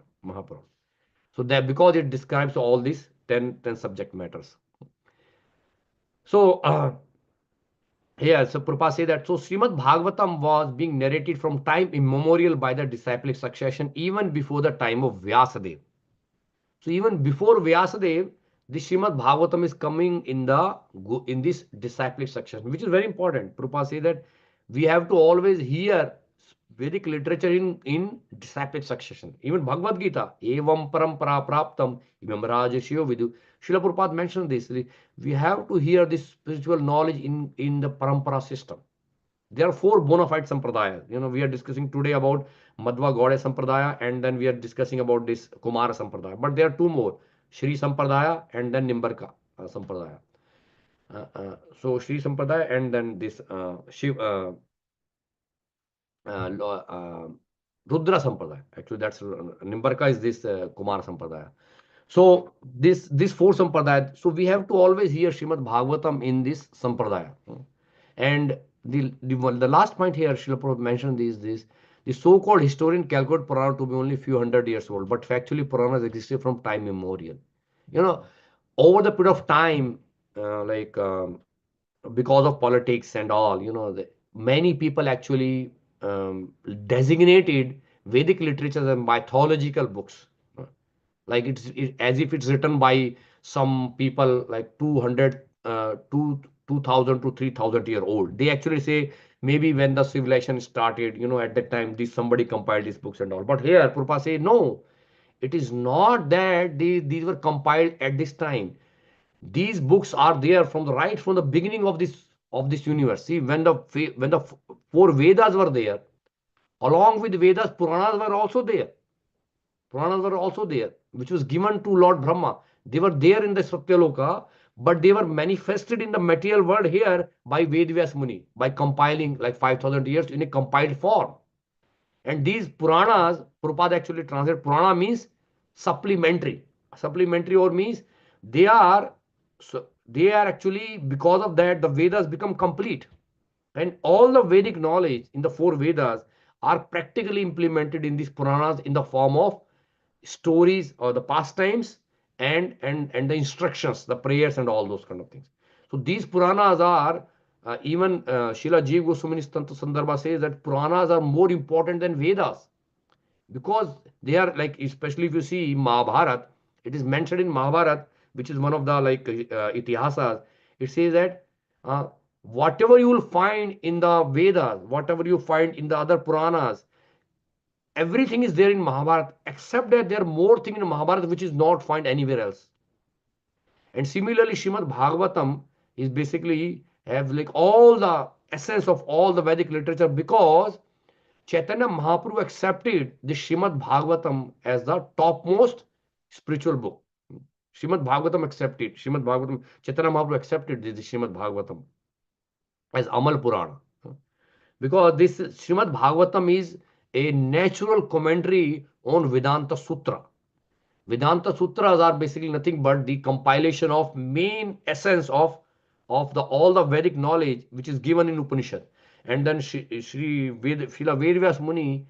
So that because it describes all these 10 subject matters. So here, so Prabhupada say that, so Srimad Bhagavatam was being narrated from time immemorial by the disciplic succession even before the time of Vyasadeva. So even before Vyasadeva, the Srimad Bhagavatam is coming in this disciplic succession, which is very important. Prabhupada say that we have to always hear Vedic literature in disciplic succession. Even Bhagavad Gita, Evam Parampara Praptam, Imam Rajashiyo Vidu. Srila Prabhupada mentioned this. We have to hear this spiritual knowledge in the Parampara system. There are 4 bona fide sampradayas. We are discussing today about Madhva Gaudiya Sampradaya, and then we are discussing about this Kumara Sampradaya. But there are 2 more, Shri Sampradaya and then Nimbarka Sampradaya. So Shri Sampradaya and then this Shiv, Rudra Sampradaya. Actually, that's Nimbarka is this Kumara Sampradaya. So this 4 Sampradaya. So we have to always hear Srimad Bhagavatam in this Sampradaya. And the last point here, Srila Prabhupada mentioned is this, The so-called historian calculate Purana to be only few hundred years old, but factually Puranas existed from time immemorial. Over the period of time, because of politics and all, many people actually designated Vedic literature as mythological books. Like as if it's written by some people like 2000 to 3000 year old. They actually say maybe when the civilization started, at that time this somebody compiled these books and all. But here Prabhupada say no, it is not that these were compiled at this time. These books are there from the beginning of this universe. See, when the four Vedas were there, along with Vedas, Puranas were also there, which was given to Lord Brahma. They were there in the Satyaloka, but they were manifested in the material world here by Vedvyas Muni, by compiling like 5,000 years in a compiled form. And these Puranas, Prabhupada actually translate Purana means supplementary. Supplementary or means they are actually, because of that, the Vedas become complete. And all the Vedic knowledge in the four Vedas are practically implemented in these Puranas in the form of stories or the pastimes and the instructions, the prayers and all those kind of things. So these Puranas are even Srila Jiva Goswami's Tantra Sandarbha says that Puranas are more important than Vedas, because they are like, especially if you see Mahabharata, it is mentioned in Mahabharata, which is one of the itihasas. It says that whatever you will find in the Vedas, whatever you find in the other Puranas, everything is there in Mahabharata, except that there are more things in Mahabharata which is not found anywhere else. And similarly, Srimad Bhagavatam is basically have like all the essence of all the Vedic literature, because Chaitanya Mahaprabhu accepted the Srimad Bhagavatam as the topmost spiritual book. Srimad Bhagavatam accepted, Chaitanya Mahaprabhu accepted the Srimad Bhagavatam as Amal Purana. Because this Srimad Bhagavatam is a natural commentary on Vedanta Sutra. Vedanta Sutras are basically nothing but the compilation of main essence of all the Vedic knowledge which is given in Upanishad. And then Srila Vedvyas Muni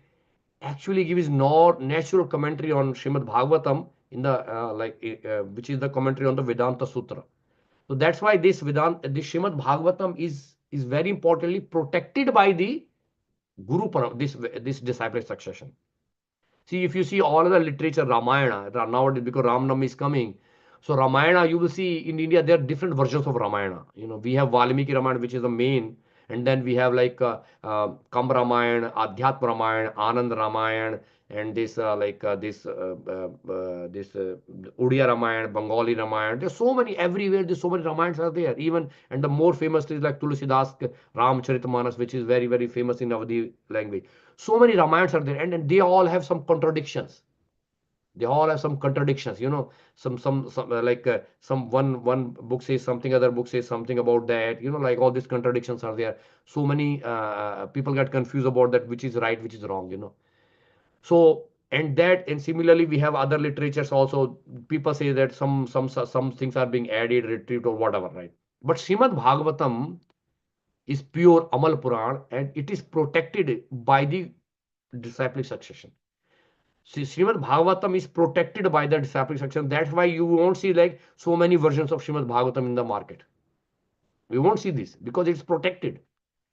actually gives natural commentary on Srimad Bhagavatam in the which is the commentary on the Vedanta Sutra. So that's why this Srimad Bhagavatam is very importantly protected by the Guru this disciple succession. See, if you see all the literature, Ramayana, nowadays because Ramnam is coming, so Ramayana, you will see in India, there are different versions of Ramayana. We have Valmiki Ramayana, which is the main, and then we have like Kam Ramayana, Adhyatma Ramayana, Anand Ramayana, and this Odia Ramayana, Bengali Ramayana. There's so many everywhere. There's so many Ramayans are there. Even, and the more famous is like Tulsidas Ramcharitmanas, which is very very famous in Awadhi language. So many Ramayans are there, and they all have some contradictions. They all have some contradictions. Some one book says something, other book says something about that. Like all these contradictions are there. So many people get confused about that, which is right, which is wrong. So and similarly we have other literatures also. People say that some things are being added, retrieved, or whatever, right? But Srimad Bhagavatam is pure Amal Puran, and it is protected by the disciplic succession. See, Srimad Bhagavatam is protected by the disciplic succession. That's why you won't see like so many versions of Srimad Bhagavatam in the market. We won't see this because it's protected.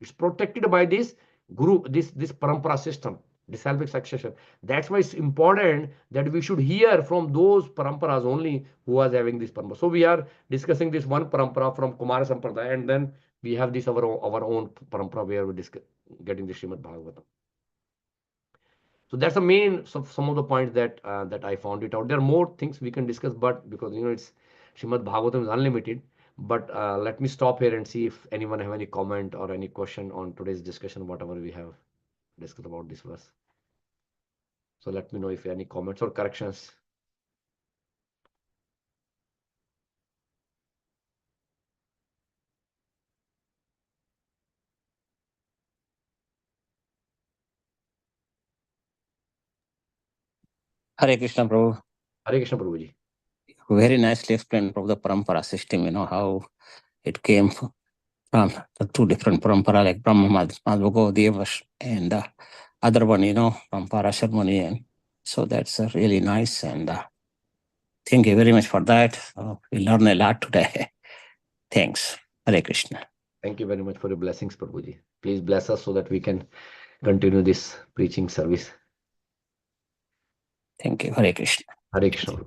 It's protected by this guru, this parampara system, disciplic succession. That's why it's important that we should hear from those paramparas only who are having this parampara. So we are discussing this one parampara from Kumara Sampradaya, and then we have this our own parampara where we getting the Srimad Bhagavatam. So that's the main some of the points that I found it out. There are more things we can discuss, but because it's Srimad Bhagavatam is unlimited. But let me stop here and see if anyone have any comment or any question on today's discussion, whatever we have discussed about this verse. So let me know if any comments or corrections. Hare Krishna, Prabhu. Hare Krishna, Prabhuji. Very nicely explained, Prabhu, the parampara system, how it came from the two different parampara, like Brahma, Madhva, Devash, and other one, from Parashar Muni. And so that's really nice. And thank you very much for that. We learned a lot today. Thanks. Hare Krishna. Thank you very much for your blessings, Prabhuji. Please bless us so that we can continue this preaching service. Thank you. Hare Krishna. Hare Krishna.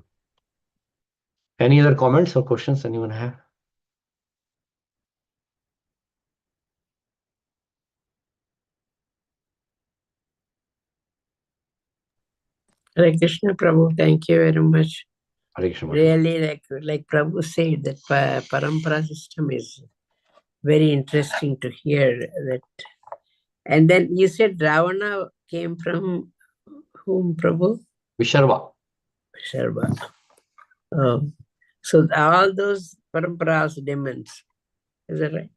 Any other comments or questions anyone have? Hare Krishna, Prabhu. Thank you very much. Hare Krishna. Really, like Prabhu said, that parampara system is very interesting to hear that. And then you said Ravana came from whom, Prabhu? Visharva. Sharma. So all those paramparas, demons, is that right?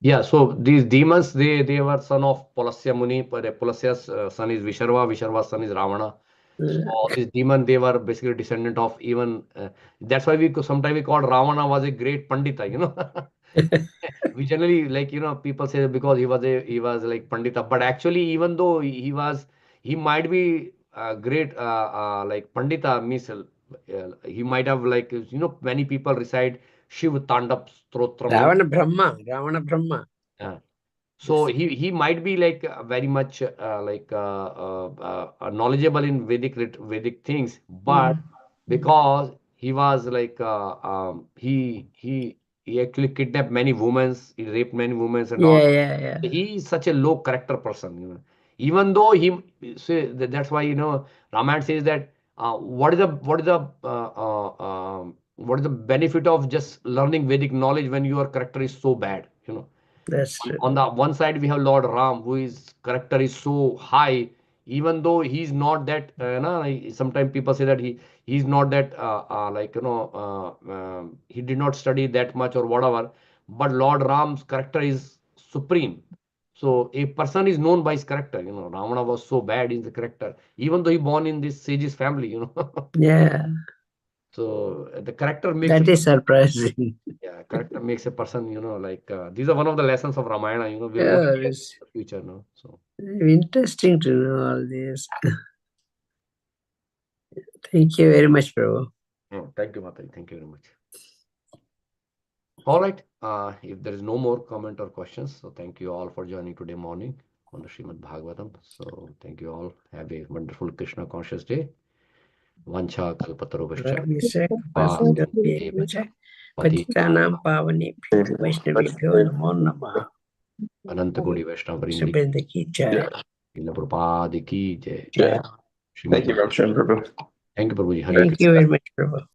Yeah, so these demons, they were son of Pulasya Muni. Pulasya's son is Visharva. Visharva's son is Ravana. So this demon, they were basically descendant of even. That's why sometimes we call Ravana was a great pandita. We generally people say that because he was like pandita, but actually even though he might be great like pandita means he might have many people recite Shiv Tandap Stotram. Ravana Brahma. Yeah. So he might be like very much knowledgeable in Vedic things, but because he was like he actually kidnapped many women, he raped many women and all. Yeah. He is such a low character person, Even though that's why Ramayana says that what is the benefit of just learning Vedic knowledge when your character is so bad, That's true. On the one side we have Lord Ram, whose character is so high, even though he's not that sometimes people say that he's not that he did not study that much or whatever, but Lord Ram's character is supreme. So a person is known by his character. Ravana was so bad in the character, even though he born in this sage's family. Yeah. So the character makes That is surprising. yeah, character makes a person, these are one of the lessons of Ramayana, we'll Yeah, only get in it's the future, no? So interesting to know all this. Thank you very much, Prabhu. thank you, Mataji. Thank you very much. All right. If there is no more comment or questions, so thank you all for joining today morning on the Srimad Bhagavatam. So thank you all. Have a wonderful Krishna conscious day. Vancha kalpatarubhascha. Patitanam pavanebhyo Vaishnavibhyo namo namah. Anantakodi Vaishnava Vrindi. Shubhendra ki jai. Srila Prabhupada ki jai. Yeah. Srimad Thank you, Ramcharan Prabhu. Thank you, Prabhuji. Thank you very much, Prabhu.